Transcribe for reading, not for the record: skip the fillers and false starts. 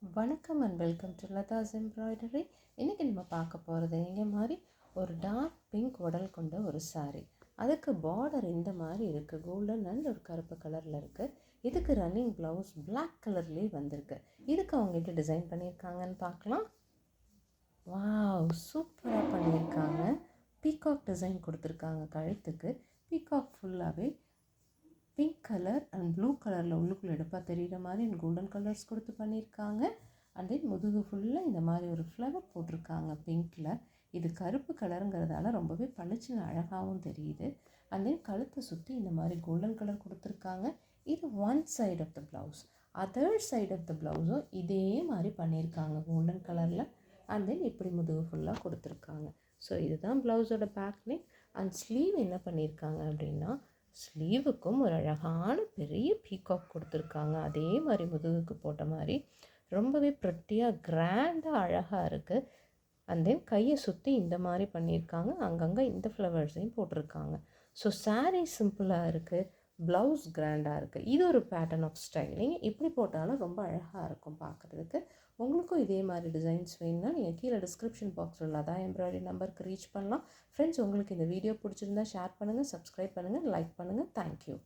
வணக்கம் and welcome to Latha's embroidery. இன்றைக்கி நம்ம பார்க்க போகிறது இங்கே மாதிரி ஒரு டார்க் பிங்க் உடல் கொண்ட ஒரு saree. அதுக்கு பார்டர் இந்த மாதிரி இருக்குது, கோல்டன் அண்ட் ஒரு கருப்பு கலரில் இருக்குது. இதுக்கு ரன்னிங் ப்ளவுஸ் Black கலர்லேயே வந்திருக்கு. இதுக்கு அவங்க எப்படி டிசைன் பண்ணியிருக்காங்கன்னு பார்க்கலாம். வாவ், சூப்பராக பண்ணியிருக்காங்க. பீகாக் டிசைன் கொடுத்துருக்காங்க கழுத்துக்கு. பீகாக் ஃபுல்லாகவே பிங்க் கலர் அண்ட் ப்ளூ கலரில் உள்ளுக்குள்ளே எடுப்பாக தெரிகிற மாதிரி கோல்டன் கலர்ஸ் கொடுத்து பண்ணியிருக்காங்க. அண்ட் தென் முதுகு ஃபுல்லாக இந்த மாதிரி ஒரு ஃப்ளவர் போட்டிருக்காங்க பிங்க்கில். இது கருப்பு கலருங்கிறதால ரொம்பவே பளிச்சுன்னு அழகாகவும் தெரியுது. அண்ட் தென் கழுத்தை சுற்றி இந்த மாதிரி கோல்டன் கலர் கொடுத்துருக்காங்க. இது one side of the blouse. Other side of the ப்ளவுஸும் இதே மாதிரி பண்ணியிருக்காங்க கோல்டன் கலரில். அண்ட் தென் இப்படி முதுகு ஃபுல்லாக கொடுத்துருக்காங்க. ஸோ இதுதான் ப்ளவுஸோட பேக் நெக். அண்ட் ஸ்லீவ் என்ன பண்ணியிருக்காங்க அப்படின்னா, ஸ்லீவுக்கும் ஒரு அழகான பெரிய பீகாக் கொடுத்துருக்காங்க. அதே மாதிரி முதுகுக்கு போட்ட மாதிரி ரொம்பவே ப்ரெட்டியாக கிராண்டாக அழகாக இருக்குது. அண்ட் தென் கையை சுற்றி இந்த மாதிரி பண்ணியிருக்காங்க. அங்கங்கே இந்த ஃப்ளவர்ஸையும் போட்டிருக்காங்க. ஸோ saree சிம்பிளாக இருக்குது, ப்ளவுஸ் கிராண்டாக இருக்குது. இது ஒரு பேட்டர்ன் ஆஃப் ஸ்டைலிங். இப்படி போட்டாலும் ரொம்ப அழகாக இருக்கும் பார்க்குறதுக்கு. உங்களுக்கும் இதே மாதிரி டிசைன்ஸ் வேணும்னா நீங்கள் கீழே டிஸ்கிரிப்ஷன் பாக்ஸில் லதா எம்ப்ராய்டரி நம்பருக்கு ரீச் பண்ணலாம். ஃப்ரெண்ட்ஸ், உங்களுக்கு இந்த வீடியோ பிடிச்சிருந்தா ஷேர் பண்ணுங்கள், சப்ஸ்கிரைப் பண்ணுங்கள், லைக் பண்ணுங்கள். தேங்க்யூ.